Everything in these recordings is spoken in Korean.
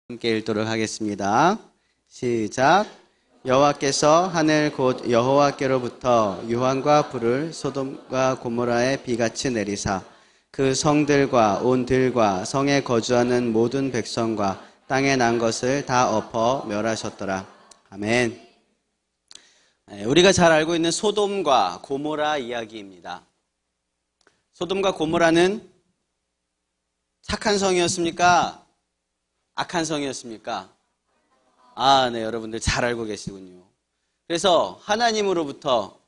함께 읽도록 하겠습니다. 시작. 여호와께서 하늘 곧 여호와께로부터 유황과 불을 소돔과 고모라에 비같이 내리사 그 성들과 온 들과 성에 거주하는 모든 백성과 땅에 난 것을 다 엎어 멸하셨더라. 아멘. 우리가 잘 알고 있는 소돔과 고모라 이야기입니다. 소돔과 고모라는 착한 성이었습니까? 악한 성이었습니까? 네, 여러분들 잘 알고 계시군요. 그래서 하나님으로부터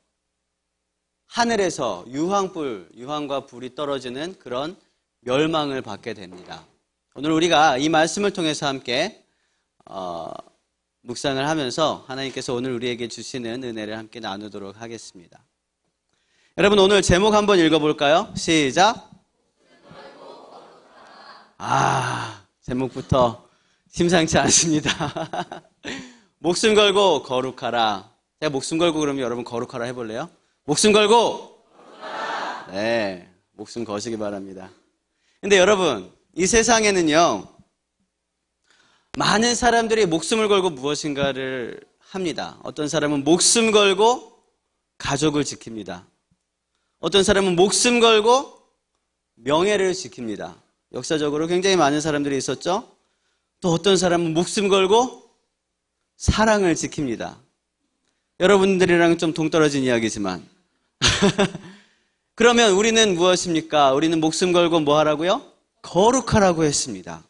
하늘에서 유황과 불이 떨어지는 그런 멸망을 받게 됩니다. 오늘 우리가 이 말씀을 통해서 함께 묵상을 하면서 하나님께서 오늘 우리에게 주시는 은혜를 함께 나누도록 하겠습니다. 여러분, 오늘 제목 한번 읽어볼까요? 시작. 제목부터 심상치 않습니다. 목숨 걸고 거룩하라. 제가 목숨 걸고 그러면 여러분 거룩하라 해볼래요? 목숨 걸고 거룩하라. 네, 목숨 거시기 바랍니다. 근데 여러분, 이 세상에는요, 많은 사람들이 목숨을 걸고 무엇인가를 합니다. 어떤 사람은 목숨 걸고 가족을 지킵니다. 어떤 사람은 목숨 걸고 명예를 지킵니다. 역사적으로 굉장히 많은 사람들이 있었죠. 또 어떤 사람은 목숨 걸고 사랑을 지킵니다. 여러분들이랑 좀 동떨어진 이야기지만 그러면 우리는 무엇입니까? 우리는 목숨 걸고 뭐 하라고요? 거룩하라고 했습니다.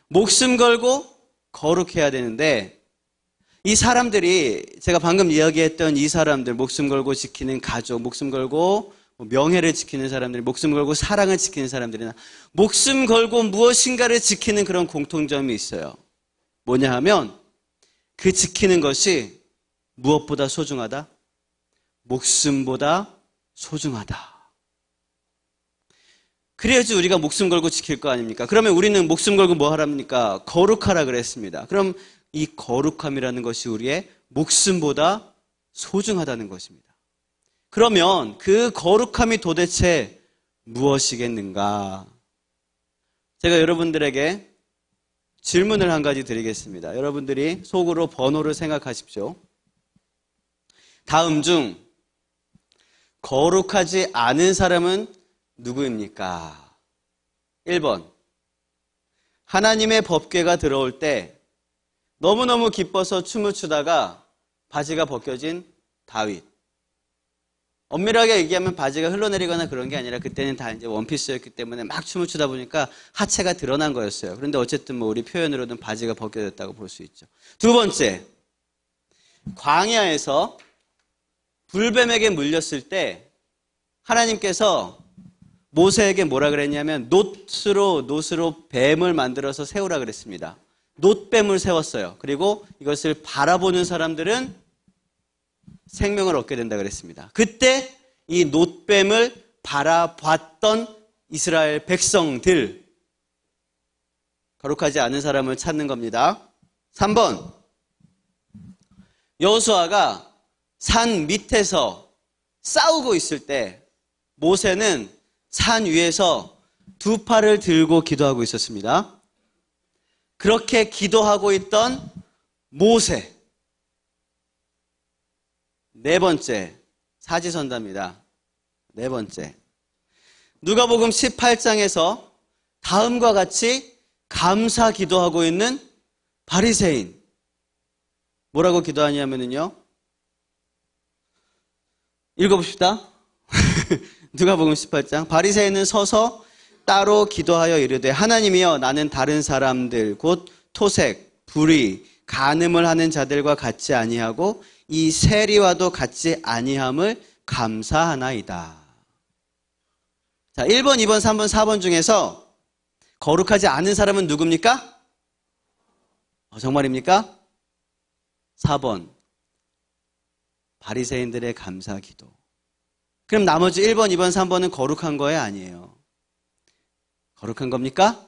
목숨 걸고 거룩해야 되는데 이 사람들이, 제가 방금 이야기했던 이 사람들, 목숨 걸고 지키는 가족, 목숨 걸고 명예를 지키는 사람들, 목숨 걸고 사랑을 지키는 사람들이나 목숨 걸고 무엇인가를 지키는 그런 공통점이 있어요. 뭐냐 하면 그 지키는 것이 무엇보다 소중하다? 목숨보다 소중하다. 그래야지 우리가 목숨 걸고 지킬 거 아닙니까? 그러면 우리는 목숨 걸고 뭐 하랍니까? 거룩하라 그랬습니다. 그럼 이 거룩함이라는 것이 우리의 목숨보다 소중하다는 것입니다. 그러면 그 거룩함이 도대체 무엇이겠는가? 제가 여러분들에게 질문을 한 가지 드리겠습니다. 여러분들이 속으로 번호를 생각하십시오. 다음 중 거룩하지 않은 사람은 누구입니까? 1번. 하나님의 법궤가 들어올 때 너무너무 기뻐서 춤을 추다가 바지가 벗겨진 다윗. 엄밀하게 얘기하면 바지가 흘러내리거나 그런 게 아니라 그때는 다 이제 원피스였기 때문에 막 춤을 추다 보니까 하체가 드러난 거였어요. 그런데 어쨌든 우리 표현으로는 바지가 벗겨졌다고 볼 수 있죠. 두 번째, 광야에서 불뱀에게 물렸을 때 하나님께서 모세에게 뭐라 그랬냐면 놋으로 뱀을 만들어서 세우라 그랬습니다. 놋뱀을 세웠어요. 그리고 이것을 바라보는 사람들은 생명을 얻게 된다 그랬습니다. 그때 이 놋뱀을 바라봤던 이스라엘 백성들, 거룩하지 않은 사람을 찾는 겁니다. 3번. 여호수아가 산 밑에서 싸우고 있을 때 모세는 산 위에서 두 팔을 들고 기도하고 있었습니다. 그렇게 기도하고 있던 모세. 네 번째, 사지선다입니다. 네 번째, 누가복음 18장에서 다음과 같이 감사 기도하고 있는 바리새인. 뭐라고 기도하냐면요, 읽어봅시다. 누가복음 18장. 바리새인은 서서 따로 기도하여 이르되 하나님이여, 나는 다른 사람들 곧 토색, 불의, 간음을 하는 자들과 같지 아니하고 이 세리와도 같지 아니함을 감사하나이다. 자, 1번, 2번, 3번, 4번 중에서 거룩하지 않은 사람은 누굽니까? 정말입니까? 4번, 바리새인들의 감사 기도. 그럼 나머지 1번, 2번, 3번은 거룩한 거예요, 아니에요? 거룩한 겁니까?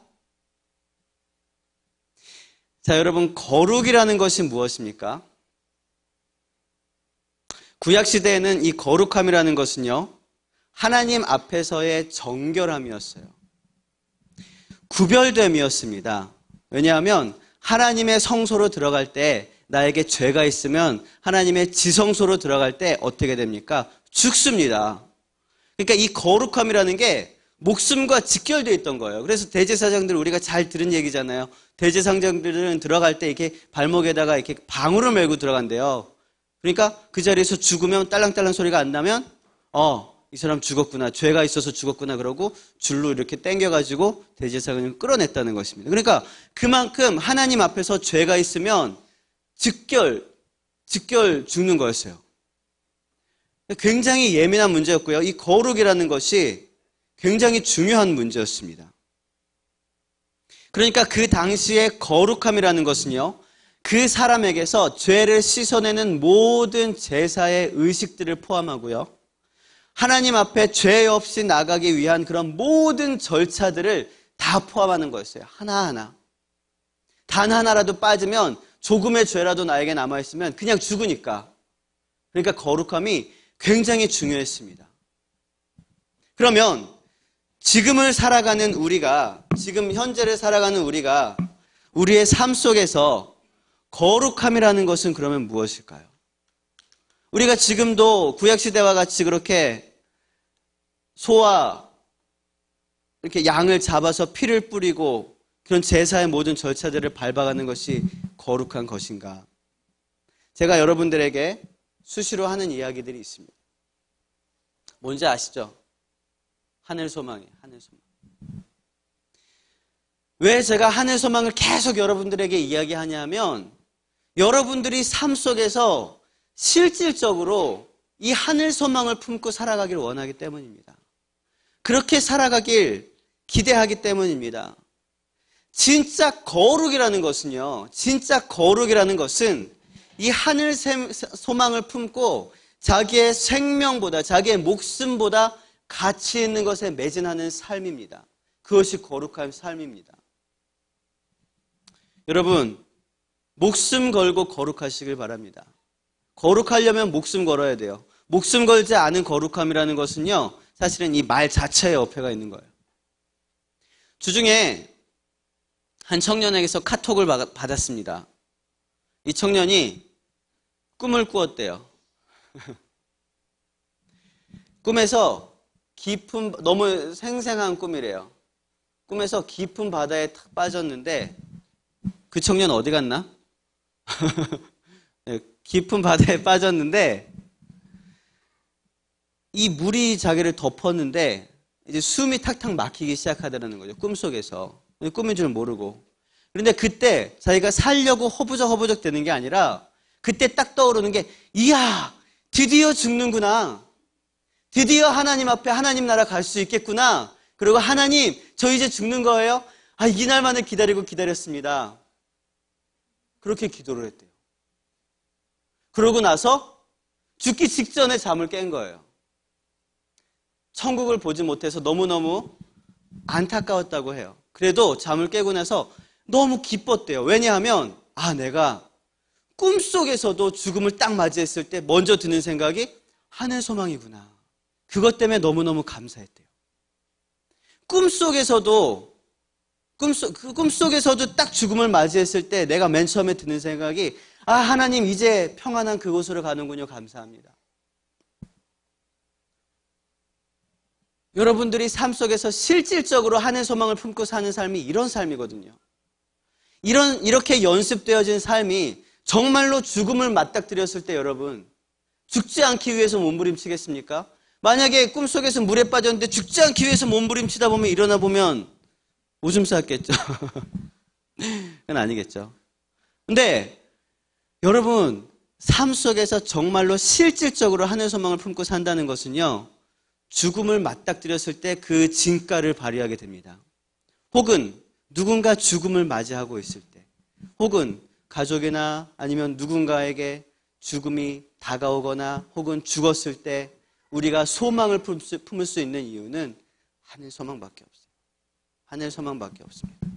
자, 여러분, 거룩이라는 것이 무엇입니까? 구약시대에는 이 거룩함이라는 것은요, 하나님 앞에서의 정결함이었어요. 구별됨이었습니다. 왜냐하면 하나님의 성소로 들어갈 때 나에게 죄가 있으면 하나님의 지성소로 들어갈 때 어떻게 됩니까? 죽습니다. 그러니까 이 거룩함이라는 게 목숨과 직결되어 있던 거예요. 그래서 대제사장들 우리가 잘 들은 얘기잖아요. 대제사장들은 들어갈 때 이렇게 발목에다가 이렇게 방울을 메고 들어간대요. 그러니까 그 자리에서 죽으면 딸랑딸랑 소리가 안 나면 이 사람 죽었구나, 죄가 있어서 죽었구나 그러고 줄로 이렇게 당겨가지고 대제사장을 끌어냈다는 것입니다. 그러니까 그만큼 하나님 앞에서 죄가 있으면 직결 죽는 거였어요. 굉장히 예민한 문제였고요. 이 거룩이라는 것이 굉장히 중요한 문제였습니다. 그러니까 그 당시의 거룩함이라는 것은요, 그 사람에게서 죄를 씻어내는 모든 제사의 의식들을 포함하고요, 하나님 앞에 죄 없이 나가기 위한 그런 모든 절차들을 다 포함하는 거였어요. 하나하나. 단 하나라도 빠지면 조금의 죄라도 나에게 남아있으면 그냥 죽으니까. 그러니까 거룩함이 굉장히 중요했습니다. 그러면 지금을 살아가는 우리가, 지금 현재를 살아가는 우리가 우리의 삶 속에서 거룩함이라는 것은 그러면 무엇일까요? 우리가 지금도 구약시대와 같이 그렇게 소와 이렇게 양을 잡아서 피를 뿌리고 그런 제사의 모든 절차들을 밟아가는 것이 거룩한 것인가? 제가 여러분들에게 수시로 하는 이야기들이 있습니다. 뭔지 아시죠? 하늘 소망이에요. 하늘 소망. 왜 제가 하늘 소망을 계속 여러분들에게 이야기하냐면 여러분들이 삶 속에서 실질적으로 이 하늘 소망을 품고 살아가길 원하기 때문입니다. 그렇게 살아가길 기대하기 때문입니다. 진짜 거룩이라는 것은요, 진짜 거룩이라는 것은 이 하늘 소망을 품고 자기의 생명보다, 자기의 목숨보다 가치 있는 것에 매진하는 삶입니다. 그것이 거룩한 삶입니다. 여러분, 목숨 걸고 거룩하시길 바랍니다. 거룩하려면 목숨 걸어야 돼요. 목숨 걸지 않은 거룩함이라는 것은요, 사실은 이 말 자체에 어폐가 있는 거예요. 주중에 한 청년에게서 카톡을 받았습니다. 이 청년이 꿈을 꾸었대요. 꿈에서 깊은, 너무 생생한 꿈이래요. 꿈에서 깊은 바다에 탁 빠졌는데 그 청년 어디 갔나? 네, 깊은 바다에 빠졌는데 이 물이 자기를 덮었는데 이제 숨이 탁탁 막히기 시작하더라는 거죠. 꿈속에서. 꿈인 줄 모르고. 그런데 그때 자기가 살려고 허부적 되는 게 아니라 그때 딱 떠오르는 게, 이야, 드디어 죽는구나. 드디어 하나님 앞에 하나님 나라 갈 수 있겠구나. 그리고 하나님, 저 이제 죽는 거예요? 이날만을 기다렸습니다. 그렇게 기도를 했대요. 그러고 나서 죽기 직전에 잠을 깬 거예요. 천국을 보지 못해서 너무너무 안타까웠다고 해요. 그래도 잠을 깨고 나서 너무 기뻤대요. 왜냐하면 내가 꿈속에서도 죽음을 딱 맞이했을 때 먼저 드는 생각이 하늘 소망이구나. 그것 때문에 너무너무 감사했대요. 꿈속에서도 딱 죽음을 맞이했을 때 내가 맨 처음에 드는 생각이 하나님 이제 평안한 그곳으로 가는군요. 감사합니다. 여러분들이 삶 속에서 실질적으로 하늘 소망을 품고 사는 삶이 이런 삶이거든요. 이렇게 연습되어진 삶이 정말로 죽음을 맞닥뜨렸을 때 여러분, 죽지 않기 위해서 몸부림치겠습니까? 만약에 꿈속에서 물에 빠졌는데 죽지 않기 위해서 몸부림치다 보면 일어나 보면 오줌 쌌겠죠. 그건 아니겠죠. 근데 여러분, 삶 속에서 정말로 실질적으로 하늘 소망을 품고 산다는 것은요, 죽음을 맞닥뜨렸을 때 그 진가를 발휘하게 됩니다. 혹은 누군가 죽음을 맞이하고 있을 때, 혹은 가족이나 아니면 누군가에게 죽음이 다가오거나 혹은 죽었을 때 우리가 소망을 품을 수 있는 이유는 하늘 소망밖에 없어요. 하늘 소망밖에 없습니다.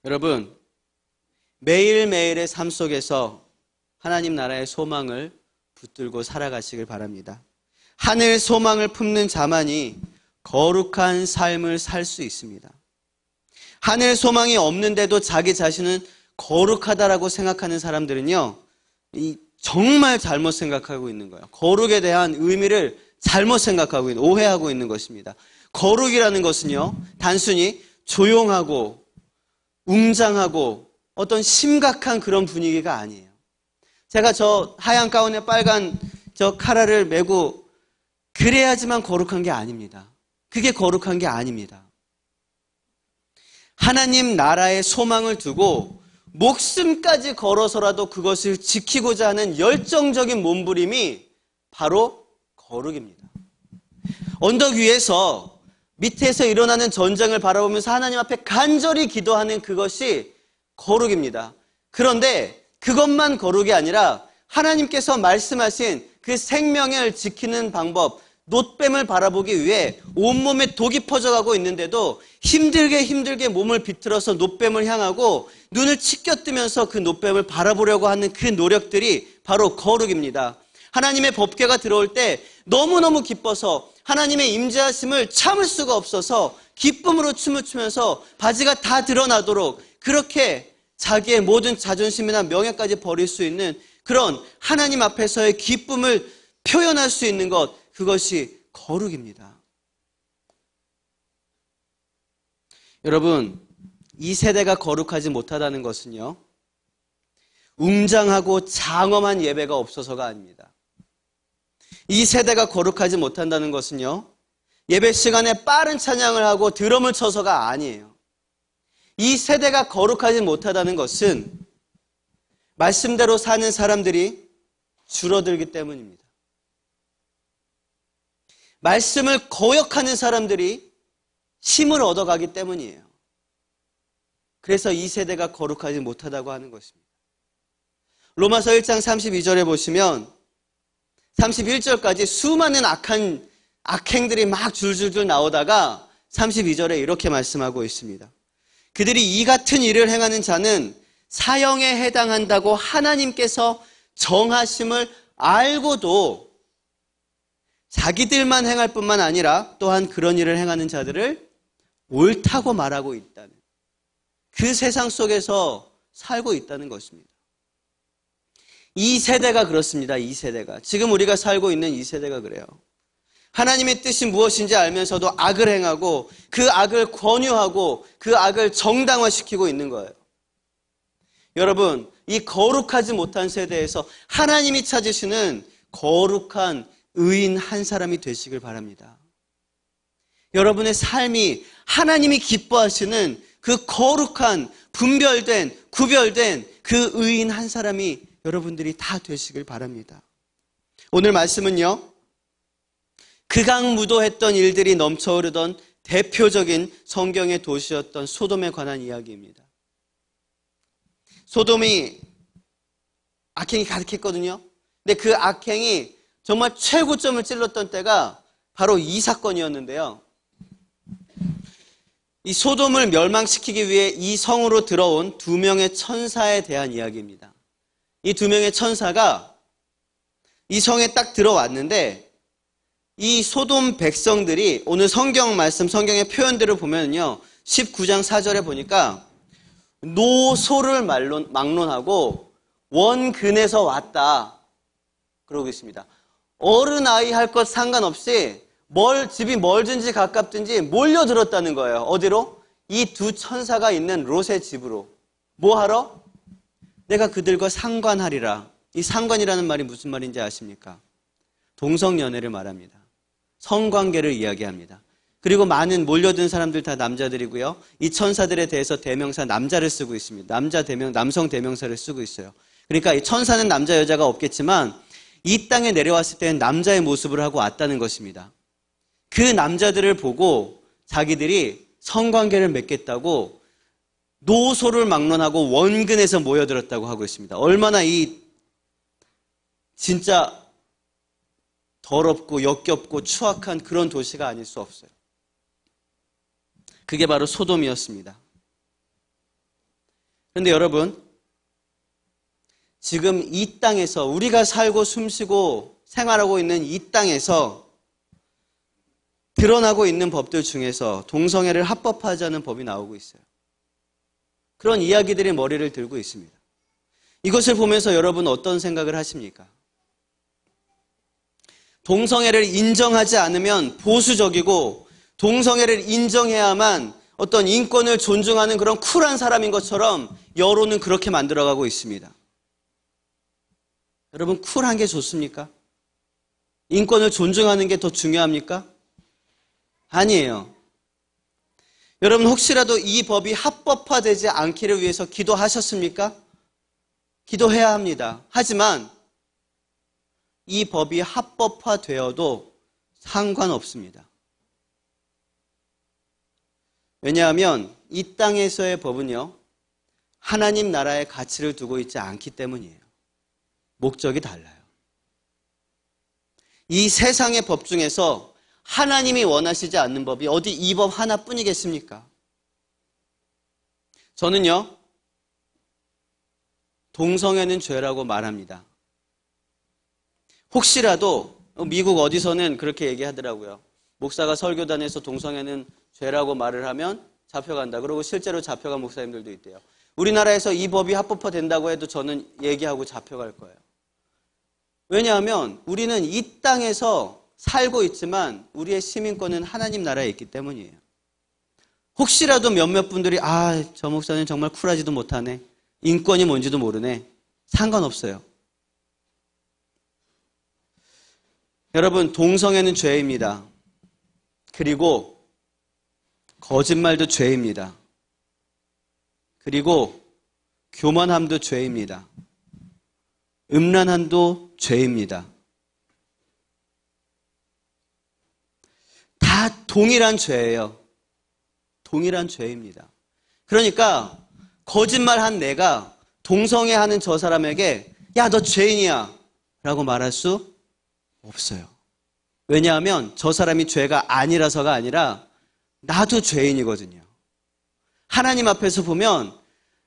여러분, 매일매일의 삶 속에서 하나님 나라의 소망을 붙들고 살아가시길 바랍니다. 하늘 소망을 품는 자만이 거룩한 삶을 살 수 있습니다. 하늘 소망이 없는데도 자기 자신은 거룩하다라고 생각하는 사람들은요, 정말 잘못 생각하고 있는 거예요. 거룩에 대한 의미를 잘못 생각하고 있는, 오해하고 있는 것입니다. 거룩이라는 것은요, 단순히 조용하고 웅장하고 어떤 심각한 그런 분위기가 아니에요. 제가 저 하얀 가운에 빨간 저 카라를 메고 그래야지만 거룩한 게 아닙니다. 그게 거룩한 게 아닙니다. 하나님 나라의 소망을 두고 목숨까지 걸어서라도 그것을 지키고자 하는 열정적인 몸부림이 바로 거룩입니다. 언덕 위에서 밑에서 일어나는 전쟁을 바라보면서 하나님 앞에 간절히 기도하는 그것이 거룩입니다. 그런데 그것만 거룩이 아니라 하나님께서 말씀하신 그 생명을 지키는 방법, 놋뱀을 바라보기 위해 온몸에 독이 퍼져가고 있는데도 힘들게 몸을 비틀어서 놋뱀을 향하고 눈을 치켜뜨면서 그 놋뱀을 바라보려고 하는 그 노력들이 바로 거룩입니다. 하나님의 법궤가 들어올 때 너무너무 기뻐서 하나님의 임재하심을 참을 수가 없어서 기쁨으로 춤을 추면서 바지가 다 드러나도록 그렇게 자기의 모든 자존심이나 명예까지 버릴 수 있는 그런 하나님 앞에서의 기쁨을 표현할 수 있는 것, 그것이 거룩입니다. 여러분, 이 세대가 거룩하지 못하다는 것은요, 웅장하고 장엄한 예배가 없어서가 아닙니다. 이 세대가 거룩하지 못한다는 것은요, 예배 시간에 빠른 찬양을 하고 드럼을 쳐서가 아니에요. 이 세대가 거룩하지 못하다는 것은 말씀대로 사는 사람들이 줄어들기 때문입니다. 말씀을 거역하는 사람들이 힘을 얻어가기 때문이에요. 그래서 이 세대가 거룩하지 못하다고 하는 것입니다. 로마서 1장 32절에 보시면 31절까지 수많은 악행들이 막 줄줄줄 나오다가 32절에 이렇게 말씀하고 있습니다. 그들이 이 같은 일을 행하는 자는 사형에 해당한다고 하나님께서 정하심을 알고도 자기들만 행할 뿐만 아니라 또한 그런 일을 행하는 자들을 옳다고 말하고 있다는, 그 세상 속에서 살고 있다는 것입니다. 이 세대가 그렇습니다. 이 세대가. 지금 우리가 살고 있는 이 세대가 그래요. 하나님의 뜻이 무엇인지 알면서도 악을 행하고 그 악을 권유하고 그 악을 정당화시키고 있는 거예요. 여러분, 이 거룩하지 못한 세대에서 하나님이 찾으시는 거룩한 의인 한 사람이 되시길 바랍니다. 여러분의 삶이 하나님이 기뻐하시는 그 거룩한, 분별된, 구별된 그 의인 한 사람이 여러분들이 다 되시길 바랍니다. 오늘 말씀은요, 극악무도했던 일들이 넘쳐흐르던 대표적인 성경의 도시였던 소돔에 관한 이야기입니다. 소돔이 악행이 가득했거든요. 근데 그 악행이 정말 최고점을 찔렀던 때가 바로 이 사건이었는데요. 이 소돔을 멸망시키기 위해 이 성으로 들어온 두 명의 천사에 대한 이야기입니다. 이 두 명의 천사가 이 성에 딱 들어왔는데 이 소돔 백성들이 오늘 성경 말씀, 성경의 표현들을 보면요, 19장 4절에 보니까 노소를 막론하고 원근에서 왔다 그러고 있습니다. 어른 아이 할 것 상관없이 집이 멀든지 가깝든지 몰려들었다는 거예요. 어디로? 이 두 천사가 있는 롯의 집으로. 뭐 하러? 내가 그들과 상관하리라. 이 상관이라는 말이 무슨 말인지 아십니까? 동성연애를 말합니다. 성관계를 이야기합니다. 그리고 많은 몰려든 사람들 다 남자들이고요. 이 천사들에 대해서 대명사 남자를 쓰고 있습니다. 남성 대명사를 쓰고 있어요. 그러니까 이 천사는 남자 여자가 없겠지만 이 땅에 내려왔을 때는 남자의 모습을 하고 왔다는 것입니다. 그 남자들을 보고 자기들이 성관계를 맺겠다고 노소를 막론하고 원근에서 모여들었다고 하고 있습니다. 얼마나 이 진짜 더럽고 역겹고 추악한 그런 도시가 아닐 수 없어요. 그게 바로 소돔이었습니다. 그런데 여러분, 지금 이 땅에서 우리가 살고 숨쉬고 생활하고 있는 이 땅에서 드러나고 있는 법들 중에서 동성애를 합법화하자는 법이 나오고 있어요. 그런 이야기들이 머리를 들고 있습니다. 이것을 보면서 여러분 어떤 생각을 하십니까? 동성애를 인정하지 않으면 보수적이고 동성애를 인정해야만 어떤 인권을 존중하는 그런 쿨한 사람인 것처럼 여론은 그렇게 만들어가고 있습니다. 여러분, 쿨한 게 좋습니까? 인권을 존중하는 게 더 중요합니까? 아니에요. 여러분, 혹시라도 이 법이 합법화되지 않기를 위해서 기도하셨습니까? 기도해야 합니다. 하지만 이 법이 합법화되어도 상관없습니다. 왜냐하면 이 땅에서의 법은요, 하나님 나라의 가치를 두고 있지 않기 때문이에요. 목적이 달라요. 이 세상의 법 중에서 하나님이 원하시지 않는 법이 어디 이 법 하나뿐이겠습니까? 저는요, 동성애는 죄라고 말합니다. 혹시라도 미국 어디서는 그렇게 얘기하더라고요. 목사가 설교단에서 동성애는 죄라고 말을 하면 잡혀간다. 그리고 실제로 잡혀간 목사님들도 있대요. 우리나라에서 이 법이 합법화된다고 해도 저는 얘기하고 잡혀갈 거예요. 왜냐하면 우리는 이 땅에서 살고 있지만 우리의 시민권은 하나님 나라에 있기 때문이에요. 혹시라도 몇몇 분들이 저 목사는 정말 쿨하지도 못하네. 인권이 뭔지도 모르네. 상관없어요. 여러분, 동성애는 죄입니다. 그리고 거짓말도 죄입니다. 그리고 교만함도 죄입니다. 음란함도 죄입니다. 다 동일한 죄예요. 동일한 죄입니다. 그러니까 거짓말한 내가 동성애하는 저 사람에게 야, 너 죄인이야 라고 말할 수 없어요. 왜냐하면 저 사람이 죄가 아니라서가 아니라 나도 죄인이거든요. 하나님 앞에서 보면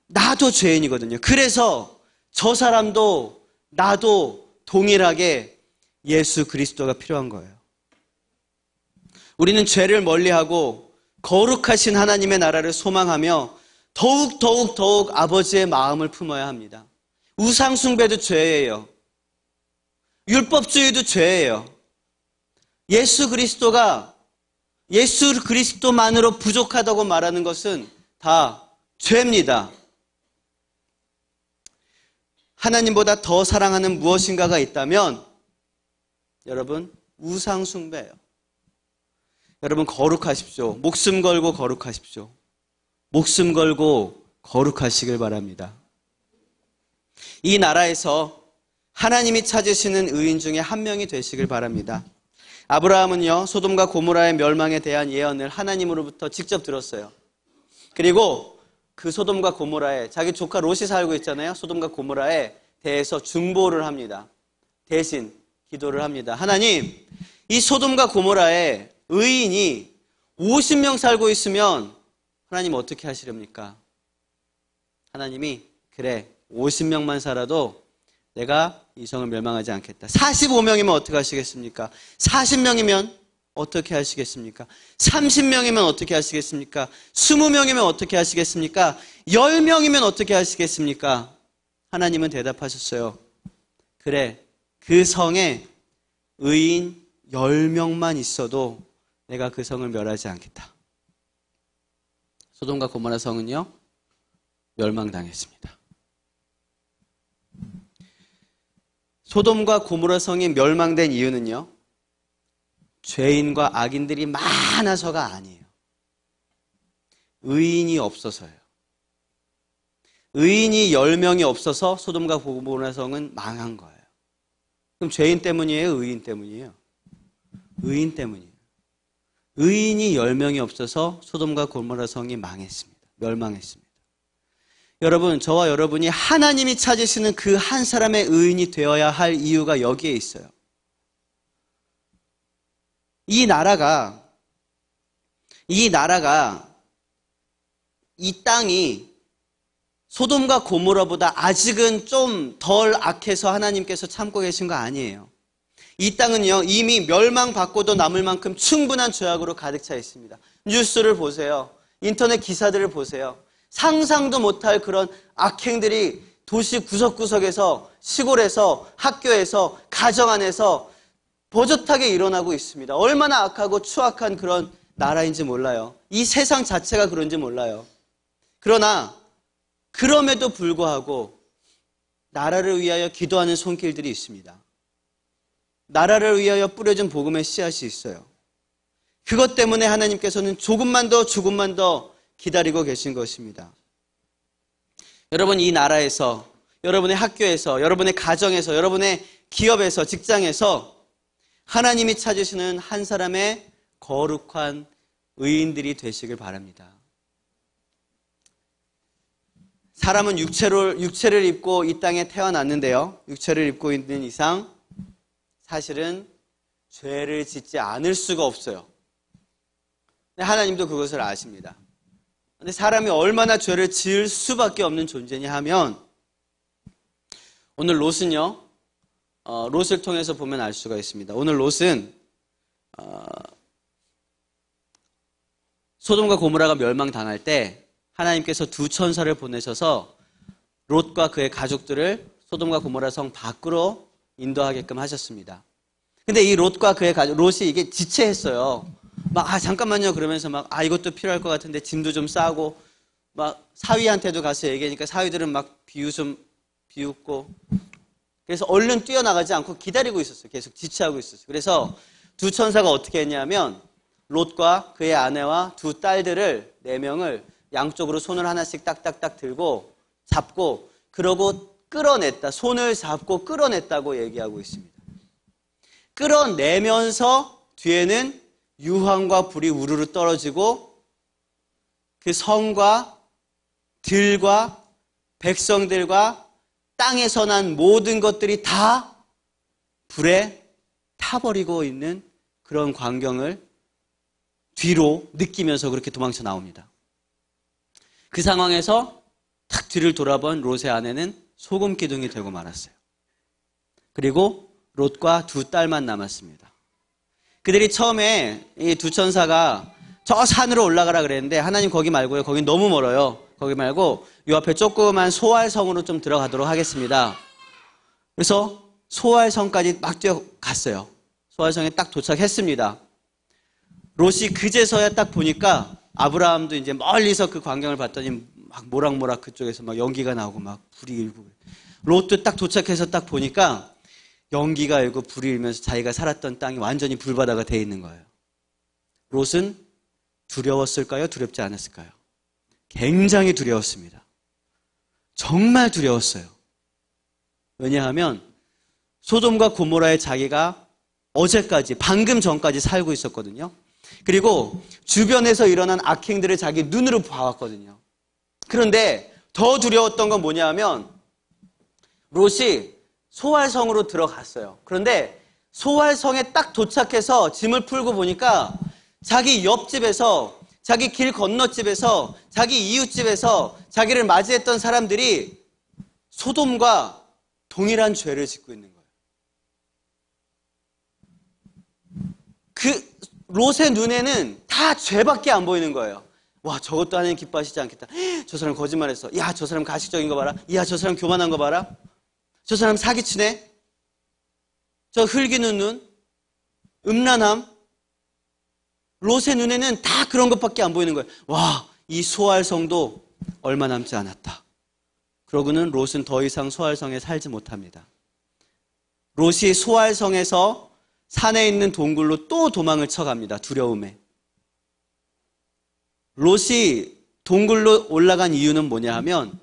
나도 죄인이거든요. 그래서 저 사람도 나도 동일하게 예수 그리스도가 필요한 거예요. 우리는 죄를 멀리하고 거룩하신 하나님의 나라를 소망하며 더욱 아버지의 마음을 품어야 합니다. 우상 숭배도 죄예요. 율법주의도 죄예요. 예수 그리스도만으로 부족하다고 말하는 것은 다 죄입니다. 하나님보다 더 사랑하는 무엇인가가 있다면 여러분, 우상 숭배예요. 여러분, 거룩하십시오. 목숨 걸고 거룩하십시오. 목숨 걸고 거룩하시길 바랍니다. 이 나라에서 하나님이 찾으시는 의인 중에 한 명이 되시길 바랍니다. 아브라함은요, 소돔과 고모라의 멸망에 대한 예언을 하나님으로부터 직접 들었어요. 그리고 그 소돔과 고모라에 자기 조카 롯이 살고 있잖아요. 소돔과 고모라에 대해서 중보를 합니다. 대신 기도를 합니다. 하나님, 이 소돔과 고모라에 의인이 50명 살고 있으면 하나님 어떻게 하시렵니까? 하나님이 그래, 50명만 살아도 내가 이 성을 멸망하지 않겠다. 45명이면 어떻게 하시겠습니까? 40명이면 어떻게 하시겠습니까? 30명이면 어떻게 하시겠습니까? 20명이면 어떻게 하시겠습니까? 10명이면 어떻게 하시겠습니까? 하나님은 대답하셨어요. 그래, 그 성에 의인 10명만 있어도 내가 그 성을 멸하지 않겠다. 소돔과 고모라 성은요, 멸망당했습니다. 소돔과 고모라 성이 멸망된 이유는요, 죄인과 악인들이 많아서가 아니에요. 의인이 없어서예요. 의인이 10명이 없어서 소돔과 고모라 성은 망한 거예요. 그럼 죄인 때문이에요? 의인 때문이에요? 의인 때문이에요. 의인이 10명이 없어서 소돔과 고모라 성이 망했습니다. 멸망했습니다. 여러분, 저와 여러분이 하나님이 찾으시는 그 한 사람의 의인이 되어야 할 이유가 여기에 있어요. 이 나라가 이 땅이 소돔과 고모라보다 아직은 좀 덜 악해서 하나님께서 참고 계신 거 아니에요. 이 땅은요, 이미 멸망받고도 남을 만큼 충분한 죄악으로 가득 차 있습니다. 뉴스를 보세요. 인터넷 기사들을 보세요. 상상도 못할 그런 악행들이 도시 구석구석에서, 시골에서, 학교에서, 가정 안에서 버젓하게 일어나고 있습니다. 얼마나 악하고 추악한 그런 나라인지 몰라요. 이 세상 자체가 그런지 몰라요. 그러나 그럼에도 불구하고 나라를 위하여 기도하는 손길들이 있습니다. 나라를 위하여 뿌려진 복음의 씨앗이 있어요. 그것 때문에 하나님께서는 조금만 더 기다리고 계신 것입니다. 여러분, 이 나라에서, 여러분의 학교에서, 여러분의 가정에서, 여러분의 기업에서, 직장에서 하나님이 찾으시는 한 사람의 거룩한 의인들이 되시길 바랍니다. 사람은 육체를 입고 이 땅에 태어났는데요. 육체를 입고 있는 이상 사실은 죄를 짓지 않을 수가 없어요. 근데 하나님도 그것을 아십니다. 근데 사람이 얼마나 죄를 지을 수밖에 없는 존재냐 하면 오늘 롯은요. 롯을 통해서 보면 알 수가 있습니다. 오늘 롯은 소돔과 고모라가 멸망당할 때 하나님께서 두 천사를 보내셔서 롯과 그의 가족들을 소돔과 고모라 성 밖으로 인도하게끔 하셨습니다. 근데 이 롯과 그의 가족, 롯이 이게 지체했어요. 잠깐만요. 그러면서 이것도 필요할 것 같은데 짐도 좀 싸고, 사위한테도 가서 얘기하니까 사위들은 비웃고, 그래서 얼른 뛰어나가지 않고 기다리고 있었어요. 계속 지체하고 있었어요. 그래서 두 천사가 어떻게 했냐면, 롯과 그의 아내와 두 딸들을, 4명을 양쪽으로 손을 하나씩 딱딱딱 들고 잡고 그러고 끌어냈다. 손을 잡고 끌어냈다고 얘기하고 있습니다. 끌어내면서 뒤에는 유황과 불이 우르르 떨어지고 그 성과 들과 백성들과 땅에서 난 모든 것들이 다 불에 타버리고 있는 그런 광경을 뒤로 느끼면서 그렇게 도망쳐 나옵니다. 그 상황에서 탁 뒤를 돌아본 롯의 아내는 소금 기둥이 되고 말았어요. 그리고 롯과 두 딸만 남았습니다. 그들이 처음에 이 두 천사가 저 산으로 올라가라 그랬는데 하나님 거기 말고요. 거긴 너무 멀어요. 거기 말고 이 앞에 조그만 소알성으로 좀 들어가도록 하겠습니다. 그래서 소알성까지 막 뛰어갔어요. 소알성에 딱 도착했습니다. 롯이 그제서야 딱 보니까 아브라함도 이제 멀리서 그 광경을 봤더니 막 모락모락 그쪽에서 막 연기가 나오고 막 불이 일고. 롯도 딱 도착해서 딱 보니까 연기가 일고 불이 일면서 자기가 살았던 땅이 완전히 불바다가 돼 있는 거예요. 롯은 두려웠을까요? 두렵지 않았을까요? 굉장히 두려웠습니다. 정말 두려웠어요. 왜냐하면 소돔과 고모라에 자기가 어제까지, 방금 전까지 살고 있었거든요. 그리고 주변에서 일어난 악행들을 자기 눈으로 봐왔거든요. 그런데 더 두려웠던 건 뭐냐 하면 롯이 소알성으로 들어갔어요. 그런데 소알성에 딱 도착해서 짐을 풀고 보니까 자기 옆집에서, 자기 길 건너집에서, 자기 이웃집에서 자기를 맞이했던 사람들이 소돔과 동일한 죄를 짓고 있는 거예요. 그 롯의 눈에는 다 죄밖에 안 보이는 거예요. 와, 저것도 하나님 기뻐하시지 않겠다. 저 사람 거짓말했어. 야, 저 사람 가식적인 거 봐라. 야, 저 사람 교만한 거 봐라. 저 사람 사기치네. 저 흘기는 눈, 음란함. 롯의 눈에는 다 그런 것밖에 안 보이는 거예요. 와, 이 소알성도 얼마 남지 않았다. 그러고는 롯은 더 이상 소알성에 살지 못합니다. 롯이 소알성에서 산에 있는 동굴로 또 도망을 쳐갑니다. 두려움에. 롯이 동굴로 올라간 이유는 뭐냐 하면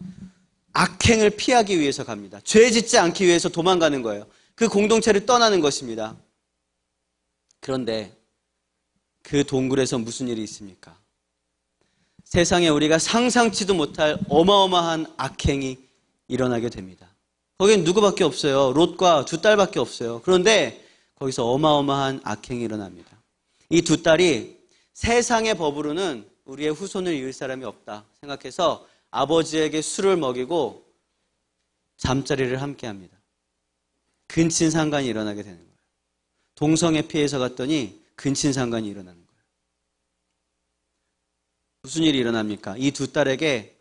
악행을 피하기 위해서 갑니다. 죄 짓지 않기 위해서 도망가는 거예요. 그 공동체를 떠나는 것입니다. 그런데 그 동굴에서 무슨 일이 있습니까? 세상에 우리가 상상치도 못할 어마어마한 악행이 일어나게 됩니다. 거기엔 누구밖에 없어요. 롯과 두 딸밖에 없어요. 그런데 거기서 어마어마한 악행이 일어납니다. 이 두 딸이 세상의 법으로는 우리의 후손을 이을 사람이 없다 생각해서 아버지에게 술을 먹이고 잠자리를 함께 합니다. 근친상간이 일어나게 되는 거예요. 동성애 피해서 갔더니 근친상간이 일어나는 거예요. 무슨 일이 일어납니까? 이 두 딸에게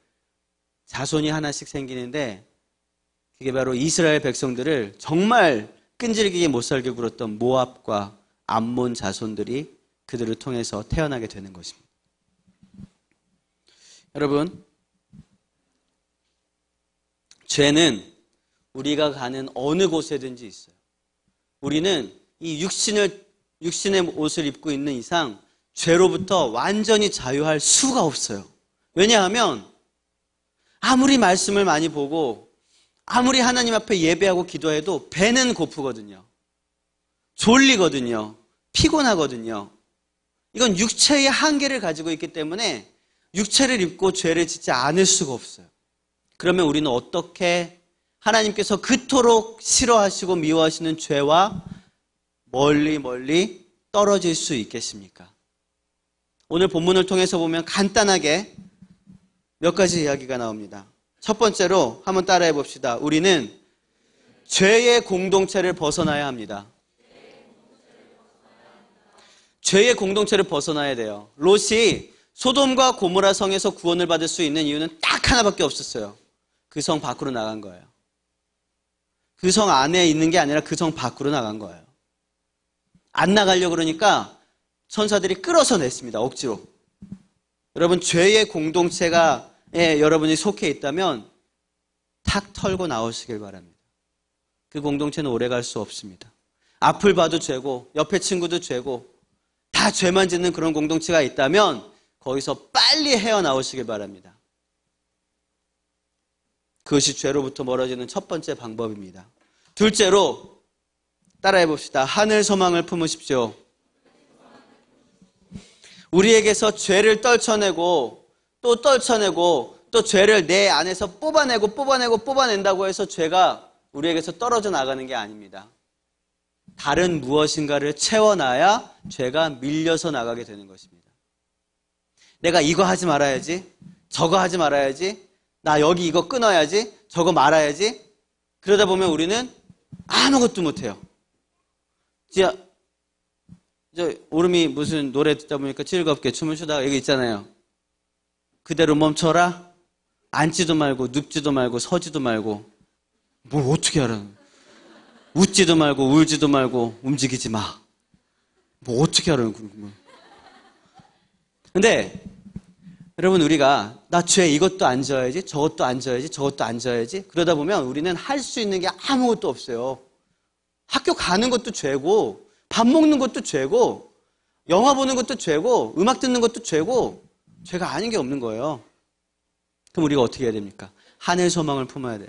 자손이 하나씩 생기는데 그게 바로 이스라엘 백성들을 정말 끈질기게 못 살게 굴었던 모압과 암몬 자손들이 그들을 통해서 태어나게 되는 것입니다. 여러분, 죄는 우리가 가는 어느 곳에든지 있어요. 우리는 이 육신의 옷을 입고 있는 이상 죄로부터 완전히 자유할 수가 없어요. 왜냐하면 아무리 말씀을 많이 보고 아무리 하나님 앞에 예배하고 기도해도 배는 고프거든요. 졸리거든요. 피곤하거든요. 이건 육체의 한계를 가지고 있기 때문에 육체를 입고 죄를 짓지 않을 수가 없어요. 그러면 우리는 어떻게 하나님께서 그토록 싫어하시고 미워하시는 죄와 멀리 떨어질 수 있겠습니까? 오늘 본문을 통해서 보면 간단하게 몇 가지 이야기가 나옵니다. 첫 번째로 한번 따라해 봅시다. 우리는 죄의 공동체를 벗어나야 합니다. 죄의 공동체를 벗어나야 돼요. 롯이 소돔과 고모라 성에서 구원을 받을 수 있는 이유는 딱 하나밖에 없었어요. 그 성 밖으로 나간 거예요. 그 성 안에 있는 게 아니라 그 성 밖으로 나간 거예요. 안 나가려고 그러니까 천사들이 끌어서 냈습니다. 억지로. 여러분, 죄의 공동체에 여러분이 속해 있다면 탁 털고 나오시길 바랍니다. 그 공동체는 오래 갈 수 없습니다. 앞을 봐도 죄고 옆에 친구도 죄고 다 죄만 짓는 그런 공동체가 있다면 거기서 빨리 헤어나오시길 바랍니다. 그것이 죄로부터 멀어지는 첫 번째 방법입니다. 둘째로 따라해 봅시다. 하늘 소망을 품으십시오. 우리에게서 죄를 떨쳐내고 또 죄를 내 안에서 뽑아낸다고 해서 죄가 우리에게서 떨어져 나가는 게 아닙니다. 다른 무엇인가를 채워놔야 죄가 밀려서 나가게 되는 것입니다. 내가 이거 하지 말아야지, 저거 하지 말아야지, 나 여기 이거 끊어야지, 저거 말아야지. 그러다 보면 우리는 아무것도 못해요. 오름이 무슨 노래 듣다 보니까 즐겁게 춤을 추다가 여기 있잖아요. 그대로 멈춰라. 앉지도 말고 눕지도 말고 서지도 말고. 뭘 어떻게 알아. 웃지도 말고 울지도 말고 움직이지 마. 뭐 어떻게 알아요. 근데 여러분, 우리가 나 죄 이것도 안 져야지, 저것도 안 져야지, 저것도 안 져야지. 그러다 보면 우리는 할 수 있는 게 아무것도 없어요. 학교 가는 것도 죄고, 밥 먹는 것도 죄고, 영화 보는 것도 죄고, 음악 듣는 것도 죄고, 죄가 아닌 게 없는 거예요. 그럼 우리가 어떻게 해야 됩니까? 하늘 소망을 품어야 돼요.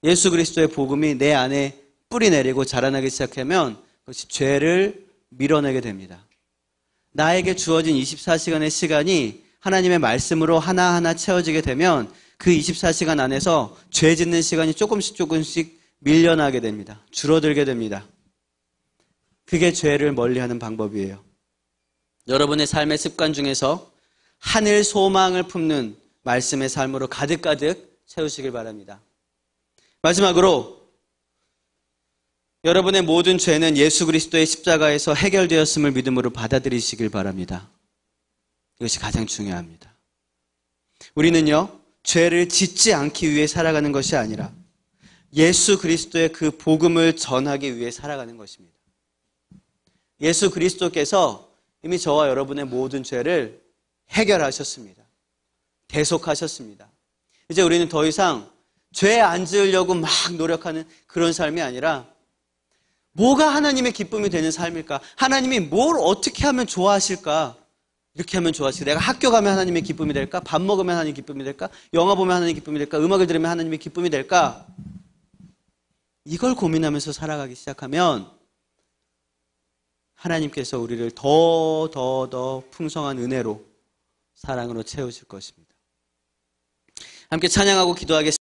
예수 그리스도의 복음이 내 안에 뿌리 내리고 자라나기 시작하면 그것이 죄를 밀어내게 됩니다. 나에게 주어진 24시간의 시간이 하나님의 말씀으로 하나하나 채워지게 되면 그 24시간 안에서 죄 짓는 시간이 조금씩 밀려나게 됩니다. 줄어들게 됩니다. 그게 죄를 멀리하는 방법이에요. 여러분의 삶의 습관 중에서 하늘 소망을 품는 말씀의 삶으로 가득가득 채우시길 바랍니다. 마지막으로 여러분의 모든 죄는 예수 그리스도의 십자가에서 해결되었음을 믿음으로 받아들이시길 바랍니다. 이것이 가장 중요합니다. 우리는요, 죄를 짓지 않기 위해 살아가는 것이 아니라 예수 그리스도의 그 복음을 전하기 위해 살아가는 것입니다. 예수 그리스도께서 이미 저와 여러분의 모든 죄를 해결하셨습니다. 대속하셨습니다. 이제 우리는 더 이상 죄에 안 지으려고 막 노력하는 그런 삶이 아니라 뭐가 하나님의 기쁨이 되는 삶일까? 하나님이 뭘 어떻게 하면 좋아하실까? 이렇게 하면 좋아하실까? 내가 학교 가면 하나님의 기쁨이 될까? 밥 먹으면 하나님의 기쁨이 될까? 영화 보면 하나님의 기쁨이 될까? 음악을 들으면 하나님의 기쁨이 될까? 이걸 고민하면서 살아가기 시작하면 하나님께서 우리를 더 풍성한 은혜로 사랑으로 채우실 것입니다. 함께 찬양하고 기도하겠습니다.